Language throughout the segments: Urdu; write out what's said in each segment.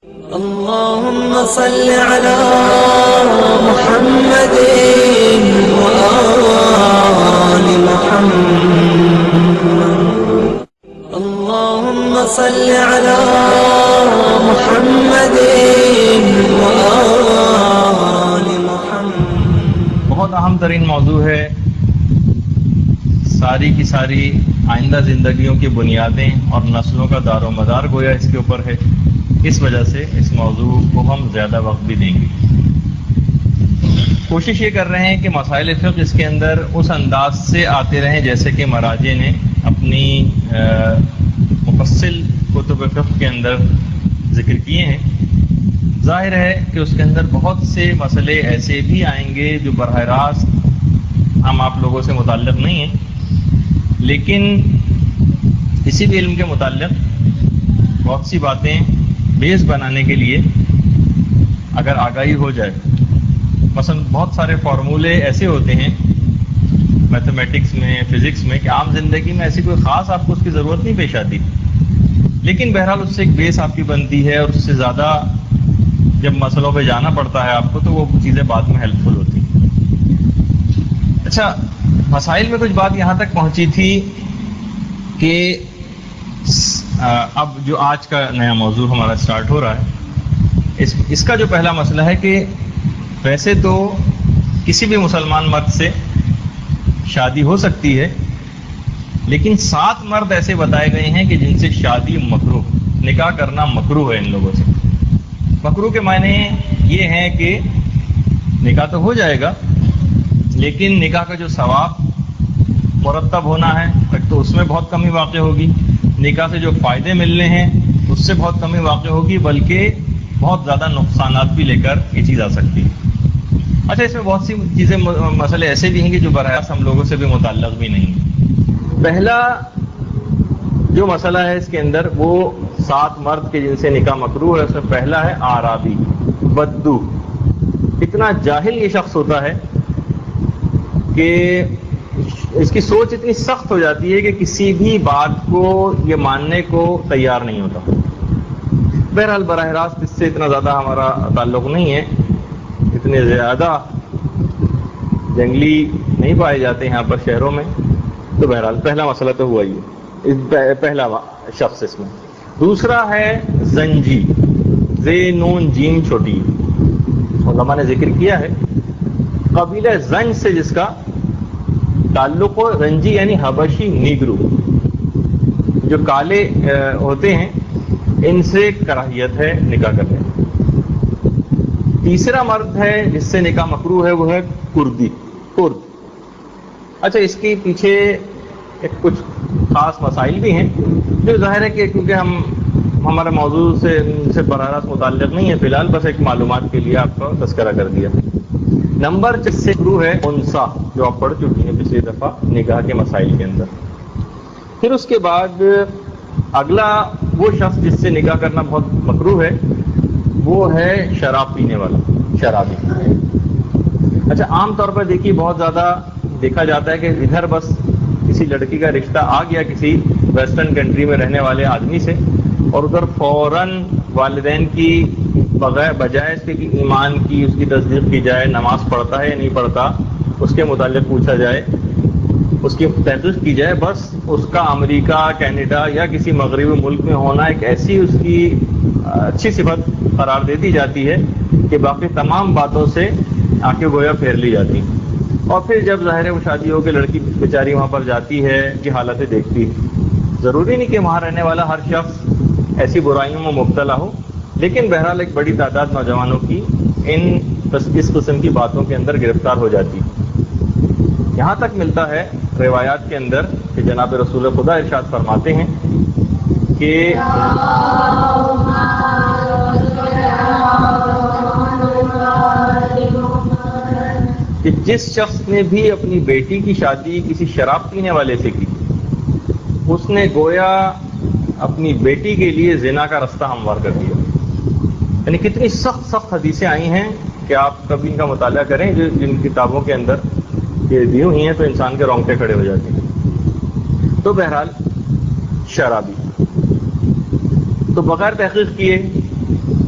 اللهم صل على محمد وآل محمد. اللهم صل على محمد وآل محمد. بہت اہم ترین موضوع ہے، ساری کی ساری آئندہ زندگیوں کی بنیادیں اور نسلوں کا دار و مدار گویا اس کے اوپر ہے. اس وجہ سے اس موضوع کو ہم زیادہ وقت بھی دیں گے. کوشش یہ کر رہے ہیں کہ مسائل فقہ اس کے اندر اس انداز سے آتے رہیں جیسے کہ مراجع نے اپنی مفصل کتب فقہ کے اندر ذکر کیے ہیں. ظاہر ہے کہ اس کے اندر بہت سے مسئلے ایسے بھی آئیں گے جو براہ راست ہم آپ لوگوں سے متعلق نہیں ہیں، لیکن کسی بھی علم کے متعلق بہت سی باتیں بیس بنانے کے لیے اگر آگاہی ہو جائے، مثلا بہت سارے فارمولے ایسے ہوتے ہیں میتھمیٹکس میں، فزکس میں، کہ عام زندگی میں ایسی کوئی خاص آپ کو اس کی ضرورت نہیں پیش آتی، لیکن بہرحال اس سے ایک بیس آپ کی بنتی ہے، اور اس سے زیادہ جب مسئلوں پہ جانا پڑتا ہے آپ کو تو وہ چیزیں بعد میں ہیلپ فل ہوتی ہیں. اچھا، مسائل میں کچھ بات یہاں تک پہنچی تھی کہ اب جو آج کا نیا موضوع ہمارا سٹارٹ ہو رہا ہے، اس کا جو پہلا مسئلہ ہے کہ ویسے تو کسی بھی مسلمان مرد سے شادی ہو سکتی ہے، لیکن 7 مرد ایسے بتائے گئے ہیں کہ جن سے شادی مکروہ، نکاح کرنا مکروہ ہے. ان لوگوں سے مکروہ کے معنی یہ ہیں کہ نکاح تو ہو جائے گا، لیکن نکاح کا جو ثواب مرتب ہونا ہے تو اس میں بہت کمی واقع ہوگی. نکاح سے جو فائدے ملنے ہیں اس سے بہت کمی واقع ہوگی، بلکہ بہت زیادہ نقصانات بھی لے کر یہ چیز آ سکتی ہے. اچھا، اس میں بہت سی چیزیں مسئلے ایسے بھی ہیں کہ جو براہ راست ہم لوگوں سے بھی متعلق بھی نہیں. پہلا جو مسئلہ ہے اس کے اندر وہ 7 مرد کے جن سے نکاح مکروہ ہے، اس میں پہلا ہے اعرابی، بدو. اتنا جاہل یہ شخص ہوتا ہے کہ اس کی سوچ اتنی سخت ہو جاتی ہے کہ کسی بھی بات کو یہ ماننے کو تیار نہیں ہوتا. بہرحال براہ راست اس سے اتنا زیادہ ہمارا تعلق نہیں ہے، اتنے زیادہ جنگلی نہیں پائے جاتے یہاں پر شہروں میں. تو بہرحال پہلا مسئلہ تو ہوا ہی ہے، پہلا شخص اس میں. دوسرا ہے زنجی، زے نون جیم چھوٹی. علماء نے ذکر کیا ہے قبیلہ زنج سے جس کا تعلق ہو. رنجی یعنی حبشی نیگرو، جو کالے ہوتے ہیں، ان سے کراہیت ہے نکاح کرنے. تیسرا مرد ہے جس سے نکاح مکروہ ہے، وہ ہے کردی، کرد. اچھا، اس کے پیچھے کچھ خاص مسائل بھی ہیں جو ظاہر ہے کہ کیونکہ ہمارے موضوع سے براہ راست متعلق نہیں ہے، فی الحال بس ایک معلومات کے لیے آپ کا تذکرہ کر دیا. نمبر 6 سے شروع ہے انسا، جو آپ پڑھ چکی ہیں پچھلی دفعہ نکاح کے مسائل کے اندر. پھر اس کے بعد اگلا وہ شخص جس سے نکاح کرنا بہت مکروہ ہے، وہ ہے شراب پینے والا، شرابی. اچھا، عام طور پر دیکھیے بہت زیادہ دیکھا جاتا ہے کہ ادھر بس کسی لڑکی کا رشتہ آ گیا کسی ویسٹرن کنٹری میں رہنے والے آدمی سے، اور ادھر فوراً والدین کی بجائے اس کے ایمان کی، اس کی تصدیق کی جائے، نماز پڑھتا ہے یا نہیں پڑھتا اس کے متعلق پوچھا جائے، اس کی تحقیق کی جائے. بس اس کا امریکہ، کینیڈا یا کسی مغربی ملک میں ہونا ایک ایسی اس کی اچھی صفت قرار دے دی جاتی ہے کہ باقی تمام باتوں سے آنکھیں گویا پھیر لی جاتی. اور پھر جب ظاہر ہے وہ شادی ہو کے لڑکی بیچاری وہاں پر جاتی ہے کہ حالتیں دیکھتی ہے. ضروری نہیں کہ وہاں رہنے والا ہر شخص ایسی برائیوں میں مبتلا ہو، لیکن بہرحال ایک بڑی تعداد نوجوانوں کی اس قسم کی باتوں کے اندر گرفتار ہو جاتی. یہاں تک ملتا ہے روایات کے اندر کہ جناب رسول خدا ارشاد فرماتے ہیں کہ جس شخص نے بھی اپنی بیٹی کی شادی کسی شراب پینے والے سے کی، اس نے گویا اپنی بیٹی کے لیے زنا کا رستہ ہموار کر دیا. یعنی کتنی سخت سخت حدیثیں آئی ہیں کہ آپ کبھی ان کا مطالعہ کریں، جن کتابوں کے اندر یہ دی ہوئی ہیں تو انسان کے رونگٹے کھڑے ہو جاتے ہیں. تو بہرحال شرابی تو بغیر تحقیق کیے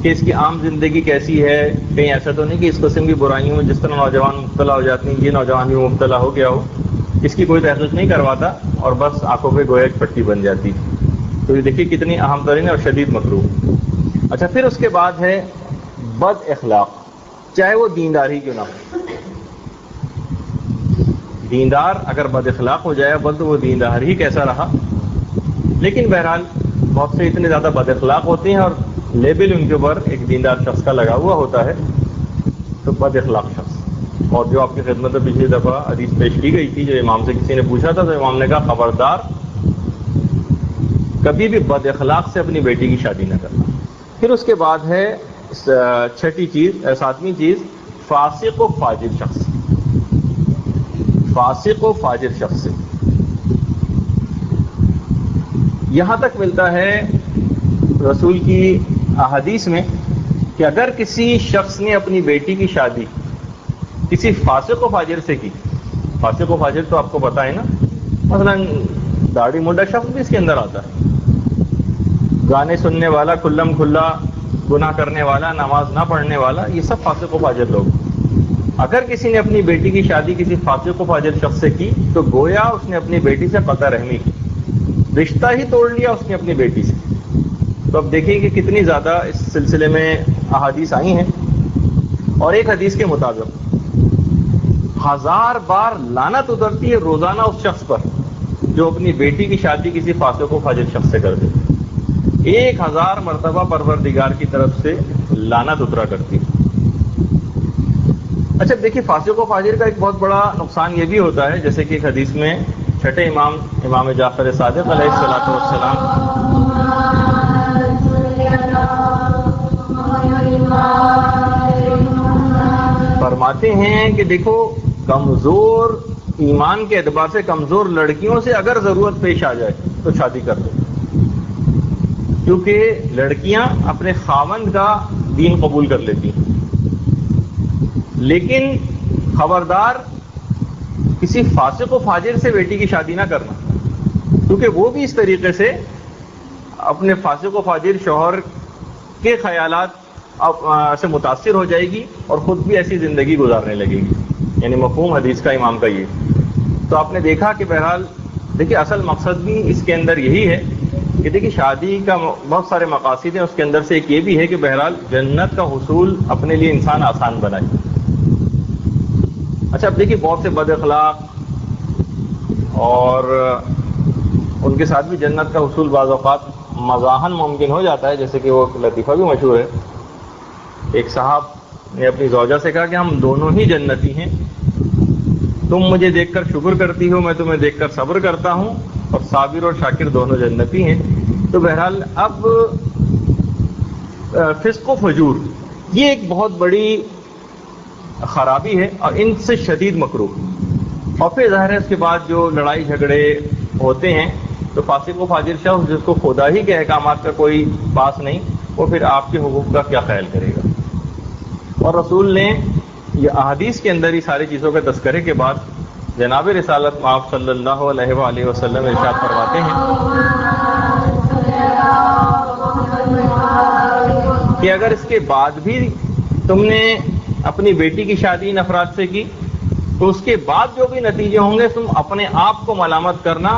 کہ اس کی عام زندگی کیسی ہے، کہیں ایسا تو نہیں کہ اس قسم کی برائیوں میں جس طرح نوجوان مبتلا ہو جاتی ہیں یہ نوجوان بھی مبتلا ہو گیا ہو، اس کی کوئی تحقیق نہیں کرواتا اور بس آنکھوں پہ گویا ایک پٹی بن جاتی. تو یہ دیکھیے کتنی اہم ترین اور شدید مکروہ. اچھا پھر اس کے بعد ہے بد اخلاق، چاہے وہ دیندار ہی کیوں نہ ہو. دیندار اگر بد اخلاق ہو جائے بل تو وہ دیندار ہی کیسا رہا. لیکن بہرحال بہت سے اتنے زیادہ بد اخلاق ہوتے ہیں اور لیبل ان کے اوپر ایک دیندار شخص کا لگا ہوا ہوتا ہے، تو بد اخلاق شخص. اور جو آپ کی خدمت میں پچھلی دفعہ حدیث پیش کی گئی تھی، جو امام سے کسی نے پوچھا تھا تو امام نے کہا خبردار کبھی بھی بد اخلاق سے اپنی بیٹی کی شادی نہ کرنا. پھر اس کے بعد ہے ساتویں چیز فاسق و فاجر شخص. فاسق و فاجر شخص سے یہاں تک ملتا ہے رسول کی احادیث میں کہ اگر کسی شخص نے اپنی بیٹی کی شادی کسی فاسق و فاجر سے کی، فاسق و فاجر تو آپ کو پتہ ہے نا، مثلا داڑھی مونڈا شخص بھی اس کے اندر آتا ہے، گانے سننے والا، کھلم کھلا گناہ کرنے والا، نماز نہ پڑھنے والا، یہ سب فاسق و فاجر لوگ. اگر کسی نے اپنی بیٹی کی شادی کسی فاسق و فاجر شخص سے کی تو گویا اس نے اپنی بیٹی سے قطع رحمی کی، رشتہ ہی توڑ لیا اس نے اپنی بیٹی سے. تو اب دیکھیں کہ کتنی زیادہ اس سلسلے میں احادیث آئی ہیں. اور ایک حدیث کے مطابق 1000 بار لعنت اترتی ہے روزانہ اس شخص پر جو اپنی بیٹی کی شادی کسی فاسق و فاجر شخص سے کر دے. 1000 مرتبہ پروردگار کی طرف سے لعنت اترا کرتی. اچھا دیکھیے فاسق و فاجر کا ایک بہت بڑا نقصان یہ بھی ہوتا ہے، جیسے کہ ایک حدیث میں چھٹے امام جعفر صادق علیہ الصلوۃ والسلام فرماتے ہیں کہ دیکھو کمزور ایمان کے اعتبار سے کمزور لڑکیوں سے اگر ضرورت پیش آ جائے تو شادی کر دو، کیونکہ لڑکیاں اپنے خاوند کا دین قبول کر لیتی ہیں. لیکن خبردار کسی فاسق و فاجر سے بیٹی کی شادی نہ کرنا، کیونکہ وہ بھی اس طریقے سے اپنے فاسق و فاجر شوہر کے خیالات سے متاثر ہو جائے گی اور خود بھی ایسی زندگی گزارنے لگے گی. یعنی مفہوم حدیث کا امام کا یہ. تو آپ نے دیکھا کہ بہرحال دیکھیے اصل مقصد بھی اس کے اندر یہی ہے کہ دیکھیے شادی کا بہت سارے مقاصد ہیں، اس کے اندر سے ایک یہ بھی ہے کہ بہرحال جنت کا حصول اپنے لیے انسان آسان بنائے. اچھا اب دیکھیے بہت سے بد اخلاق اور ان کے ساتھ بھی جنت کا حصول بعض اوقات مزاحن ممکن ہو جاتا ہے، جیسے کہ وہ لطیفہ بھی مشہور ہے. ایک صاحب نے اپنی زوجہ سے کہا کہ ہم دونوں ہی جنتی ہیں، تم مجھے دیکھ کر شکر کرتی ہو، میں تمہیں دیکھ کر صبر کرتا ہوں، اور صابر اور شاکر دونوں جنتی ہیں. تو بہرحال اب فسق و فجور یہ ایک بہت بڑی خرابی ہے اور ان سے شدید مکروہ. اور پھر ظاہر ہے اس کے بعد جو لڑائی جھگڑے ہوتے ہیں تو فاسق و فاجر شخص جس کو خدا ہی کے احکامات کا کوئی پاس نہیں، وہ پھر آپ کے حقوق کا کیا خیال کرے گا. اور رسول نے یہ احادیث کے اندر ہی ساری چیزوں کے تذکرے کے بعد جناب رسالت آپ صلی اللہ علیہ وآلہ وسلم ارشاد فرماتے ہیں کہ اگر اس کے بعد بھی تم نے اپنی بیٹی کی شادی ان افراد سے کی تو اس کے بعد جو بھی نتیجے ہوں گے تم اپنے آپ کو ملامت کرنا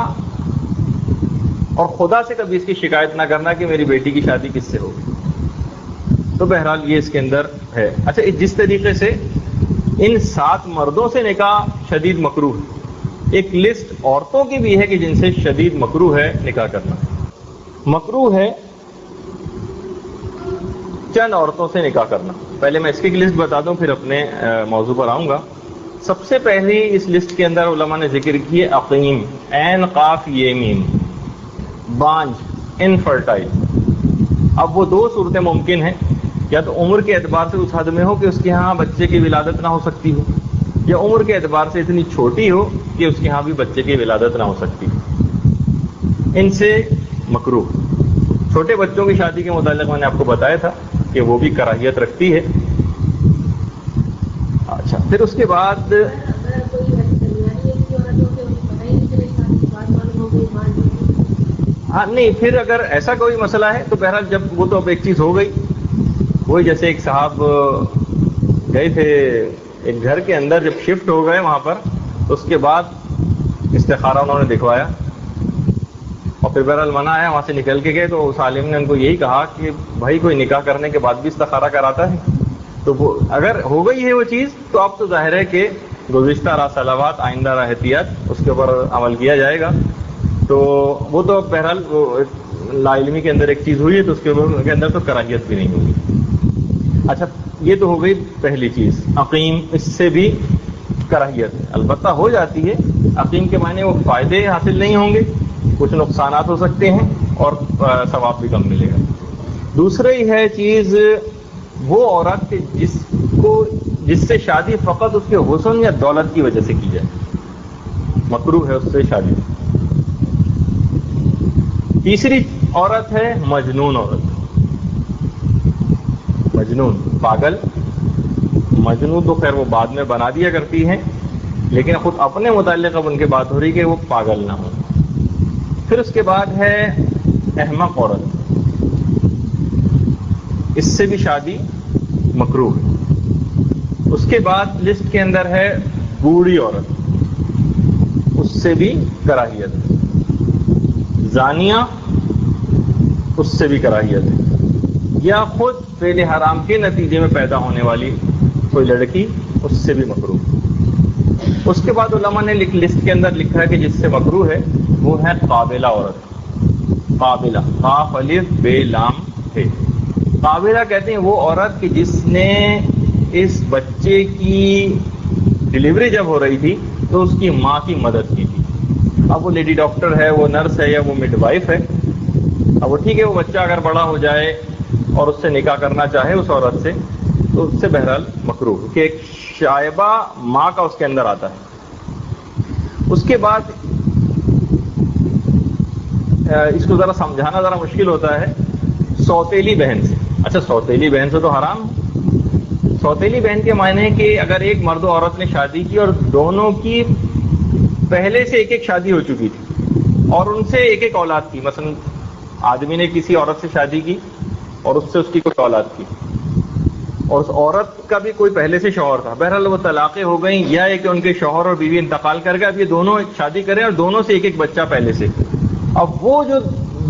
اور خدا سے کبھی اس کی شکایت نہ کرنا کہ میری بیٹی کی شادی کس سے ہوگی. تو بہرحال یہ اس کے اندر ہے. اچھا جس طریقے سے ان 7 مردوں سے نکاح شدید مکروہ ہے، ایک لسٹ عورتوں کی بھی ہے کہ جن سے شدید مکروہ ہے نکاح کرنا. مکروہ ہے چند عورتوں سے نکاح کرنا. پہلے میں اس کی لسٹ بتا دوں پھر اپنے موضوع پر آؤں گا. سب سے پہلی اس لسٹ کے اندر علماء نے ذکر کی ہے عقیم، عین قاف یہ میم، بانجھ، انفرٹائل. اب وہ 2 صورتیں ممکن ہیں، یا تو عمر کے اعتبار سے اس حد میں ہو کہ اس کے ہاں بچے کی ولادت نہ ہو سکتی ہو، یا عمر کے اعتبار سے اتنی چھوٹی ہو کہ اس کے ہاں بھی بچے کی ولادت نہ ہو سکتی. ان سے مکروہ. چھوٹے بچوں کی شادی کے متعلق میں نے آپ کو بتایا تھا کہ وہ بھی کراہیت رکھتی ہے. اچھا پھر اس کے بعد ہاں نہیں، پھر اگر ایسا کوئی مسئلہ ہے تو بہرحال جب وہ تو اب ایک چیز ہو گئی وہی جیسے ایک صاحب گئے تھے ایک گھر کے اندر، جب شفٹ ہو گئے وہاں پر اس کے بعد استخارہ انہوں نے دکھوایا اور پھر بہرحال منع آیا، وہاں سے نکل کے گئے تو اس عالم نے ان کو یہی کہا کہ بھائی کوئی نکاح کرنے کے بعد بھی استخارہ کراتا ہے؟ تو وہ اگر ہو گئی ہے وہ چیز تو اب تو ظاہر ہے کہ گزشتہ راہ صلوات آئندہ راہ احتیاط اس کے اوپر عمل کیا جائے گا. تو وہ تو بہرحال لا علمی کے اندر ایک چیز ہوئی ہے تو اس کے اندر تو کراہیت بھی نہیں ہوگی. اچھا یہ تو ہو گئی پہلی چیز عقیم، اس سے بھی کراہیت ہے. البتہ ہو جاتی ہے عقیم کے معنی وہ فائدے حاصل نہیں ہوں گے، کچھ نقصانات ہو سکتے ہیں اور ثواب بھی کم ملے گا. دوسری ہے چیز وہ عورت جس سے شادی فقط اس کے حسن یا دولت کی وجہ سے کی جائے، مکروہ ہے اس سے شادی. تیسری عورت ہے مجنون عورت. مجنون پاگل، مجنون تو خیر وہ بعد میں بنا دیا کرتی ہیں، لیکن خود اپنے متعلق اب ان کی بات ہو رہی کہ وہ پاگل نہ ہو. پھر اس کے بعد ہے احمق عورت، اس سے بھی شادی مکروہ ہے. اس کے بعد لسٹ کے اندر ہے بوڑھی عورت، اس سے بھی کراہیت ہے. زانیہ، اس سے بھی کراہیت ہے. یا خود فعل حرام کے نتیجے میں پیدا ہونے والی کوئی لڑکی، اس سے بھی مکروہ. اس کے بعد علماء نے لسٹ کے اندر لکھا ہے کہ جس سے مکروہ ہے وہ ہے قابلہ عورت. قابلہ، قاف الف بے لام ہے. قابلہ کہتے ہیں وہ عورت کہ جس نے اس بچے کی ڈلیوری جب ہو رہی تھی تو اس کی ماں کی مدد کی تھی. اب وہ لیڈی ڈاکٹر ہے، وہ نرس ہے، یا وہ مڈ وائف ہے. اب وہ ٹھیک ہے، وہ بچہ اگر بڑا ہو جائے اور اس سے نکاح کرنا چاہے اس عورت سے تو اس سے بہرحال مکروہ کہ ایک شائبہ ماں کا اس کے اندر آتا ہے. اس کے بعد اس کو ذرا سمجھانا ذرا مشکل ہوتا ہے، سوتیلی بہن سے. اچھا سوتیلی بہن سے تو حرام. سوتیلی بہن کے معنی ہے کہ اگر ایک مرد و عورت نے شادی کی اور دونوں کی پہلے سے ایک ایک شادی ہو چکی تھی اور ان سے ایک ایک اولاد کی، مثلا آدمی نے کسی عورت سے شادی کی اور اس سے اس کی کوئی اولاد کی اور اس عورت کا بھی کوئی پہلے سے شوہر تھا، بہرحال وہ طلاقیں ہو گئیں یا کہ ان کے شوہر اور بیوی انتقال کر گئے. اب یہ دونوں شادی کریں اور دونوں سے ایک ایک بچہ پہلے سے. اب وہ جو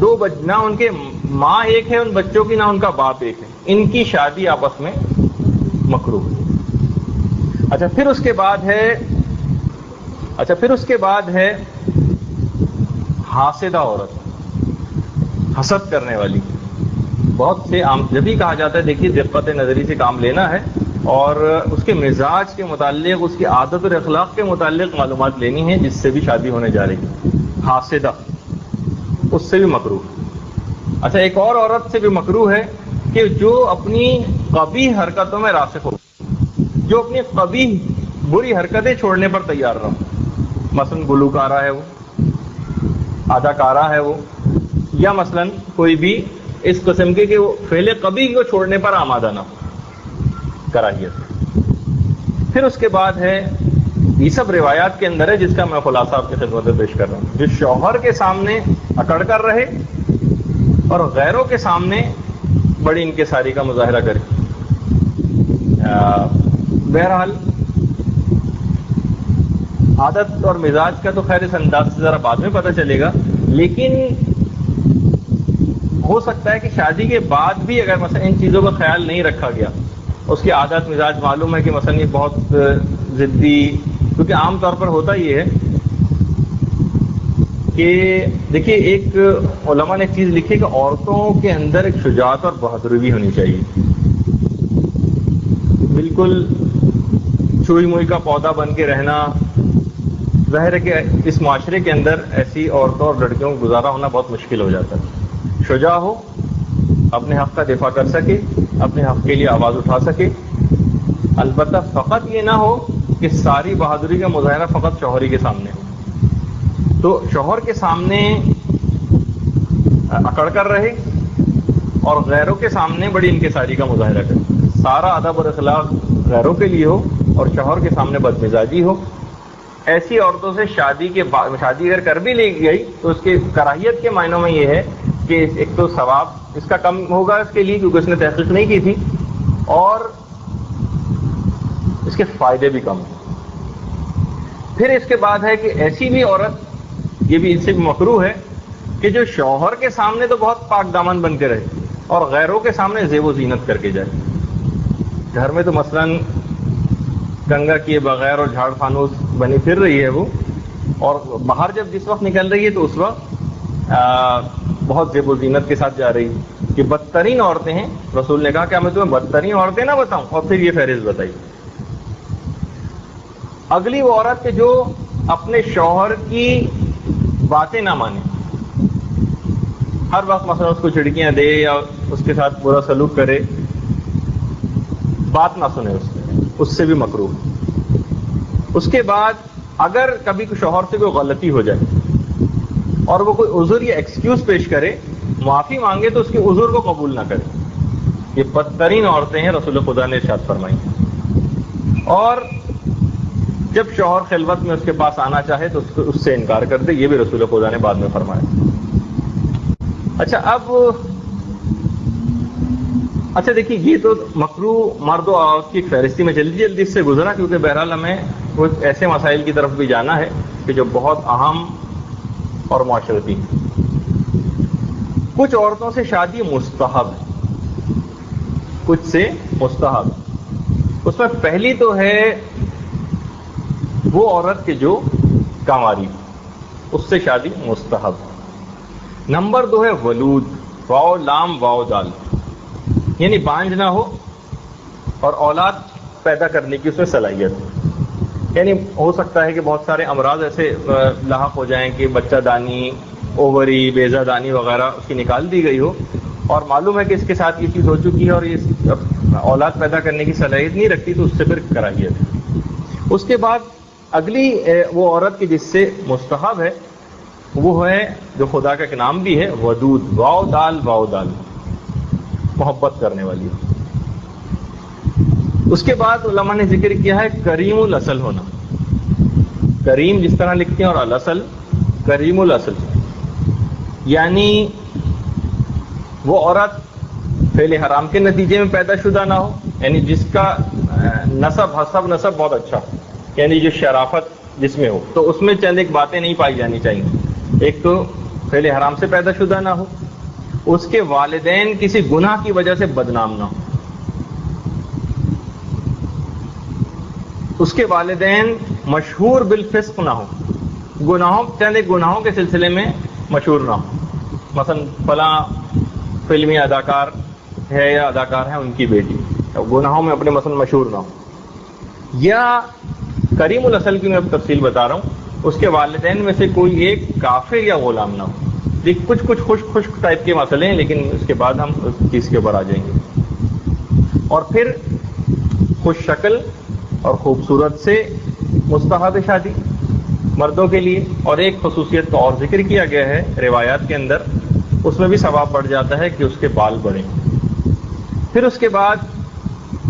دو نہ ان کے ماں ایک ہے ان بچوں کی، نہ ان کا باپ ایک ہے، ان کی شادی آپس میں مکروہ. اچھا پھر اس کے بعد ہے حاسدہ عورت، حسد کرنے والی. بہت سے عام جب بھی کہا جاتا ہے دیکھیے دقت نظری سے کام لینا ہے اور اس کے مزاج کے متعلق، اس کی عادت اور اخلاق کے متعلق معلومات لینی ہے جس سے بھی شادی ہونے جا رہی ہے. حاسدہ، اس سے بھی مکروہ. اچھا ایک اور عورت سے بھی مکروہ ہے کہ جو اپنی قبیح حرکتوں میں راسخ ہو، جو اپنی قبیح بری حرکتیں چھوڑنے پر تیار نہ ہو. مثلا گلوکارہ ہے وہ، اداکارہ ہے وہ، یا مثلا کوئی بھی اس قسم کے کہ وہ فعل قبیح کو چھوڑنے پر آمادہ نہ ہو، کراہیت. پھر اس کے بعد ہے، یہ سب روایات کے اندر ہے جس کا میں خلاصہ آپ کی خدمت میں پیش کر رہا ہوں، جو شوہر کے سامنے اکڑ کر رہے اور غیروں کے سامنے بڑی انکساری کا مظاہرہ کرے. بہرحال عادت اور مزاج کا تو خیر اس انداز سے ذرا بعد میں پتہ چلے گا، لیکن ہو سکتا ہے کہ شادی کے بعد بھی اگر مثلا ان چیزوں کا خیال نہیں رکھا گیا، اس کی عادت مزاج معلوم ہے کہ مثلا یہ بہت ضدی، کیونکہ عام طور پر ہوتا یہ ہے کہ دیکھیے ایک علماء نے ایک چیز لکھی کہ عورتوں کے اندر ایک شجاعت اور بہادری بھی ہونی چاہیے. بالکل چوئی موئی کا پودا بن کے رہنا، ظاہر ہے کہ اس معاشرے کے اندر ایسی عورتوں اور لڑکیوں کو گزارا ہونا بہت مشکل ہو جاتا ہے. شجاع ہو، اپنے حق کا دفاع کر سکے، اپنے حق کے لیے آواز اٹھا سکے. البتہ فقط یہ نہ ہو کہ ساری بہادری کا مظاہرہ فقط شوہری کے سامنے ہو، تو شوہر کے سامنے اکڑ کر رہے اور غیروں کے سامنے بڑی انکساری کا مظاہرہ کرے. سارا ادب اور اخلاق غیروں کے لیے ہو اور شوہر کے سامنے بدمزاجی ہو. ایسی عورتوں سے شادی اگر کر بھی لی گئی تو اس کے کراہیت کے معنوں میں یہ ہے کہ ایک تو ثواب اس کا کم ہوگا اس کے لیے کیونکہ اس نے تحقیق نہیں کی تھی، اور اس کے فائدے بھی کم ہیں۔ پھر اس کے بعد ہے کہ ایسی بھی عورت، یہ بھی اس سے بھی مکروہ ہے، کہ جو شوہر کے سامنے تو بہت پاک دامن بن کے رہے اور غیروں کے سامنے زیب و زینت کر کے جائے۔ گھر میں تو مثلاً گنگا کیے بغیر اور جھاڑ فانوس بنی پھر رہی ہے وہ، اور باہر جب جس وقت نکل رہی ہے تو اس وقت بہت زیب و زینت کے ساتھ جا رہی ہے، کہ بدترین عورتیں ہیں۔ رسول نے کہا کہ میں تمہیں بدترین عورتیں نہ بتاؤں، اور پھر یہ فہرست بتائی۔ اگلی وہ عورت کہ جو اپنے شوہر کی باتیں نہ مانے، ہر وقت مثلا اس کو چڑکیاں دے یا اس کے ساتھ برا سلوک کرے، بات نہ سنے اس سے بھی مکروہ۔ اس کے بعد اگر کبھی شوہر سے کوئی غلطی ہو جائے اور وہ کوئی عذر یا ایکسکیوز پیش کرے، معافی مانگے، تو اس کے عذر کو قبول نہ کرے۔ یہ بدترین عورتیں ہیں، رسول خدا نے ارشاد فرمائی۔ اور جب شوہر خلوت میں اس کے پاس آنا چاہے تو اس سے انکار کر دے، یہ بھی رسول خدا نے بعد میں فرمایا۔ اچھا دیکھیے، یہ تو مکروہ مرد و عورت کی ایک فہرستی میں جلدی جلدی اس سے گزرا، کیونکہ بہرحال ہمیں کچھ ایسے مسائل کی طرف بھی جانا ہے کہ جو بہت اہم اور معاشرتی ہیں۔ کچھ عورتوں سے شادی مستحب ہے، کچھ سے مستحب۔ اس میں پہلی تو ہے وہ عورت کے جو کنواری، اس سے شادی مستحب۔ نمبر 2 ہے ولود، واو لام واو دال، یعنی بانجھ نہ ہو اور اولاد پیدا کرنے کی اس میں صلاحیت ہے۔ یعنی ہو سکتا ہے کہ بہت سارے امراض ایسے لاحق ہو جائیں کہ بچہ دانی، اووری، بیضہ دانی وغیرہ اس کی نکال دی گئی ہو، اور معلوم ہے کہ اس کے ساتھ یہ چیز ہو چکی ہے اور یہ اولاد پیدا کرنے کی صلاحیت نہیں رکھتی، تو اس سے پھر کراہیت ہے۔ اس کے بعد اگلی وہ عورت کی جس سے مستحب ہے وہ ہے جو خدا کا ایک نام بھی ہے، ودود، واو دال واو دال، محبت کرنے والی۔ اس کے بعد علماء نے ذکر کیا ہے کریم الاصل ہونا۔ کریم جس طرح لکھتے ہیں اور الاصل، کریم الاصل، یعنی وہ عورت فعل حرام کے نتیجے میں پیدا شدہ نہ ہو، یعنی جس کا حسب نسب بہت اچھا، یعنی جو شرافت جس میں ہو، تو اس میں چند ایک باتیں نہیں پائی جانی چاہیے۔ ایک تو فعل حرام سے پیدا شدہ نہ ہو، اس کے والدین کسی گناہ کی وجہ سے بدنام نہ ہو، اس کے والدین مشہور بالفسق نہ ہو، چند ایک گناہوں کے سلسلے میں مشہور نہ ہو، مثلا فلاں فلمی اداکار ہے یا اداکار ہے ان کی بیٹی گناہوں میں اپنے مثلا مشہور نہ ہو۔ یا کریم الاصل کی میں اب تفصیل بتا رہا ہوں، اس کے والدین میں سے کوئی ایک کافر یا غلام نہ ہو۔ کچھ خشک ٹائپ کے مسئلے ہیں، لیکن اس کے بعد ہم اس چیز کے اوپر آ جائیں گے۔ اور پھر خوش شکل اور خوبصورت سے مستحب شادی مردوں کے لیے، اور ایک خصوصیت کا اور ذکر کیا گیا ہے روایات کے اندر، اس میں بھی ثواب بڑھ جاتا ہے کہ اس کے بال بڑھیں۔ پھر اس کے بعد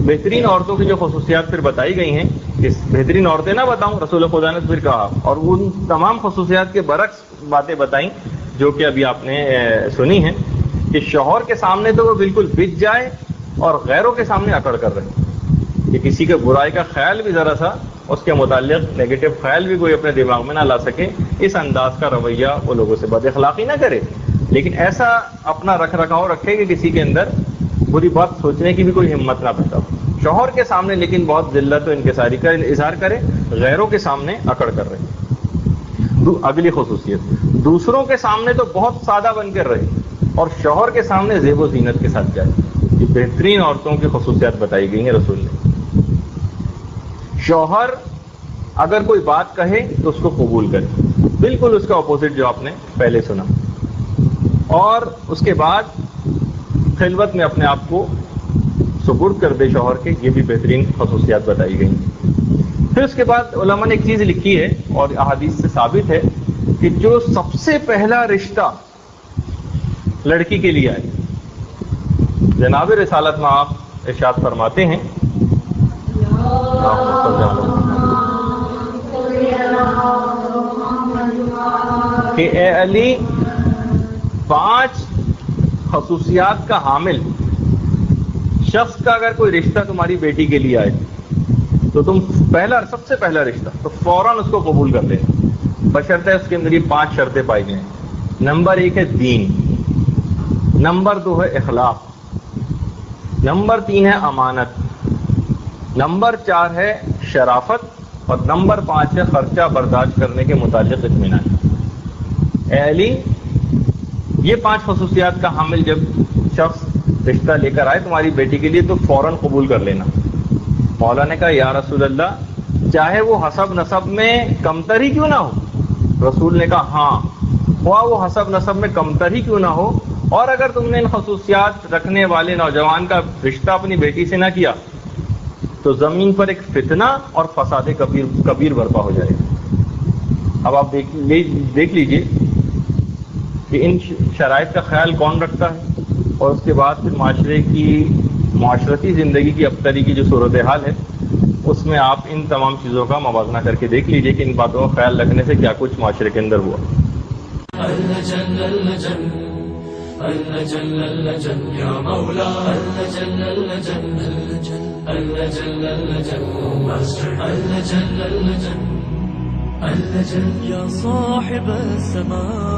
بہترین عورتوں کی جو خصوصیات پھر بتائی گئی ہیں، اس بہترین عورتیں نہ بتاؤں، رسول خدا نے پھر کہا، اور ان تمام خصوصیات کے برعکس باتیں بتائیں جو کہ ابھی آپ نے سنی ہیں، کہ شوہر کے سامنے تو وہ بالکل بچ جائے اور غیروں کے سامنے اکڑ کر رہے، کہ کسی کے برائی کا خیال بھی ذرا سا اس کے متعلق نیگیٹو خیال بھی کوئی اپنے دماغ میں نہ لا سکے، اس انداز کا رویہ وہ لوگوں سے بد اخلاقی نہ کرے، لیکن ایسا اپنا رکھ رکھاؤ رکھے کہ کسی کے اندر بری بات سوچنے کی بھی کوئی ہمت نہ پیدا ہو۔ شوہر کے سامنے لیکن بہت ذلت و انکساری کا اظہار کرے، غیروں کے سامنے اکڑ کر رہے۔ اگلی خصوصیت، دوسروں کے سامنے تو بہت سادہ بن کر رہے اور شوہر کے سامنے زیب و زینت کے ساتھ جائے۔ یہ بہترین عورتوں کی خصوصیات بتائی گئی ہیں رسول نے۔ شوہر اگر کوئی بات کہے تو اس کو قبول کرے، بالکل اس کا اپوزٹ جو آپ نے پہلے سنا، اور اس کے بعد خلوت میں اپنے آپ کو سپرد کر دے شوہر کے، یہ بھی بہترین خصوصیات بتائی گئی۔ پھر اس کے بعد علماء نے ایک چیز لکھی ہے اور احادیث سے ثابت ہے کہ جو سب سے پہلا رشتہ لڑکی کے لیے آئے، جناب رسالت میں آپ ارشاد فرماتے ہیں کہ اے علی، 5 خصوصیات کا حامل شخص کا اگر کوئی رشتہ تمہاری بیٹی کے لیے آئے تو تم سب سے پہلا رشتہ تو فوراً اس کو قبول کر لینا، بشرطے اس کے اندر یہ 5 شرطیں پائی جائیں۔ نمبر 1 ہے دین، نمبر 2 ہے اخلاق، نمبر 3 ہے امانت، نمبر 4 ہے شرافت، اور نمبر 5 ہے خرچہ برداشت کرنے کے متعلق اطمینان۔ اے علی، یہ 5 خصوصیات کا حامل جب شخص رشتہ لے کر آئے تمہاری بیٹی کے لیے تو فوراً قبول کر لینا۔ مولا نے کہا یا رسول اللہ، چاہے وہ حسب نسب میں کمتر ہی کیوں نہ ہو؟ رسول نے کہا ہاں، خواہ وہ حسب نسب میں کمتر ہی کیوں نہ ہو، اور اگر تم نے ان خصوصیات رکھنے والے نوجوان کا رشتہ اپنی بیٹی سے نہ کیا تو زمین پر ایک فتنہ اور فساد کبیر برپا ہو جائے گا۔ اب آپ دیکھ لیجئے کہ ان شرائط کا خیال کون رکھتا ہے، اور اس کے بعد پھر معاشرتی زندگی کی ابتری کی جو صورتحال ہے اس میں آپ ان تمام چیزوں کا موازنہ کر کے دیکھ لیجئے کہ ان باتوں کا خیال رکھنے سے کیا کچھ معاشرے کے اندر ہوا۔ يا صاحب السماء